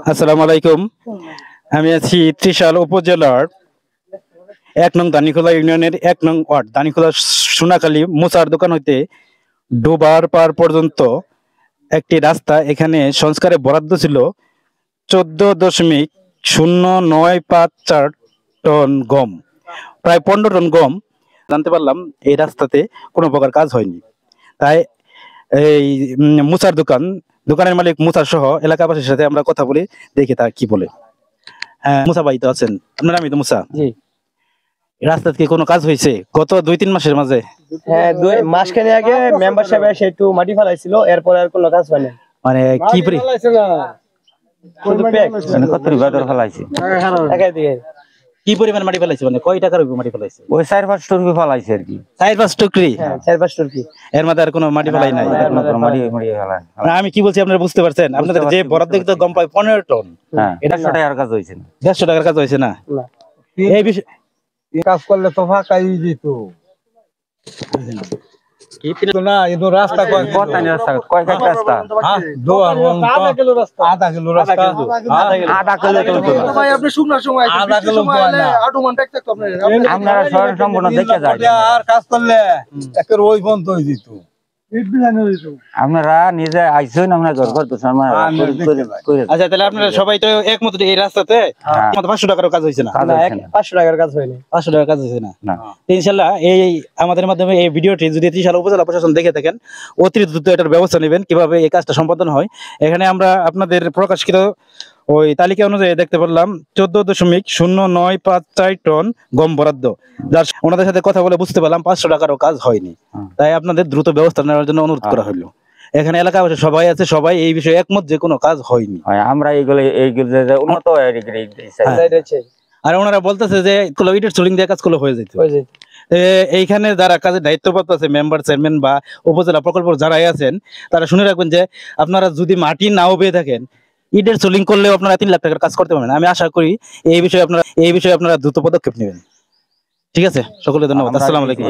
আসসালামু আলাইকুম। আমি আছি ত্রিশাল উপজেলার ১ নং দানিখোলা ইউনিয়নের ১ নং ওয়ার্ড দানিখোলা সোনাখালী মুসার দোকান হইতে ডোবার পার পর্যন্ত একটি রাস্তা এখানে সংস্কারে বরাদ্দ ছিল ১৪.০৯৫৪ টন গম, প্রায় ১৫ টন গম। জানতে পারলাম এই রাস্তাতে কোনো প্রকার কাজ হয়নি। তাই এই মুসার দোকানের মালিক মুসা সহ এলাকাবাসীর সাথে আমরা কথা বলি, দেখি তার কি বলে। হ্যাঁ, মুসা ভাই তো আছেন, আপনার নামই তো মুসা। জি, রাস্তাতে কি কোনো কাজ হয়েছে গত ২-৩ মাসের মাঝে? হ্যাঁ, ২ মাসখানেক আগে মেম্বার সাহেব এসে একটু মাটি ফেলাইছিল, এরপর আর কোনো কাজ হয়নি। মানে কি শুধু প্যাক কত বাজার ফেলাইছে একাই দিকে। কি পরিমাণ মাটি ফেলাইছে, মানে কয় টাকার মাটি ফেলাইছে? ওই ৪-৫ টুকরি ফেলাইছে আর কি। ৪-৫ টুকরি? হ্যাঁ, ৪-৫ টুকরি। এর মধ্যে আর কোনো মাটি ফেলাই নাই? মারি মারি ফেলাই। না, আমি কি বলছি আপনারা বুঝতে পারছেন? আপনাদের যে বরাদ্দ তো গম পায় ১৫ টন, হ্যাঁ, এটা ১০০ টাকার কাজ হয়েছে না। ১৫০ টাকার কাজ হয়েছে না? না, এই বিষয় কাজ করলে তো ফাঁকাই যেত না। এতো রাস্তা কত রাস্তা কয় কাজ রাস্তা? আধা কিলো রাস্তা আধা কিলো তো না। ভাই আপনি শুকনার সময় আধা কিলো আটু মান ট্যাক তো আপনি আপনারা শহর সম্পূর্ণ দেখে যায়। আর কাজ করলে একের ওই বন্ধ হয়ে যেত। আপনারা নিজে আইছেন, আমরা ঘর করতেছেন। আচ্ছা, তাহলে আপনারা সবাই তো একমত এই রাস্তাতে ৫০০ টাকার কাজ হয়েছে না? ৫০০ টাকার কাজ হয়নি। ৫০০ টাকার কাজ হয়েছে না? না। তো ইনশাল্লাহ এই আমাদের মাধ্যমে এই ভিডিওটি যদি ত্রিশাল উপজেলা প্রশাসন দেখে থাকেন, অতি দ্রুত এটার ব্যবস্থা নেবেন কিভাবে এই কাজটা সম্পাদন হয়। এখানে আমরা আপনাদের প্রকাশিত ওই তালিকা অনুযায়ী দেখতে পারলাম ১৪.০৯৫৪ টন গম বরাদ্দ, যার ওনাদের সাথে কথা বলে বুঝতে পারলাম ৫০০ টাকারও কাজ হয়নি। তাই আপনাদের দ্রুত ব্যবস্থা নেওয়ার জন্য অনুরোধ করা হলো। এখানে এলাকাবাসী সবাই আছে, সবাই এই বিষয়ে একমত যে কোনো কাজ হয়নি। আমরা এইগুলো উন্নত আর ওনারা বলতেছে যে ইটের সোলিং দিয়ে কাজগুলো হয়ে যেত। এইখানে যারা কাজের দায়িত্বপ্রাপ্ত আছে, মেম্বার, চেয়ারম্যান বা উপজেলা প্রকল্প যারাই আছেন, তারা শুনে রাখবেন যে আপনারা যদি মাটি নাও পেয়ে থাকেন, ইটের সোলিং করলেও আপনারা ৩ লাখ টাকার কাজ করতে পারবেন। আমি আশা করি এই বিষয়ে আপনারা দ্রুত পদক্ষেপ নেবেন। ঠিক আছে, সকলে ধন্যবাদ। আসসালামু আলাইকুম।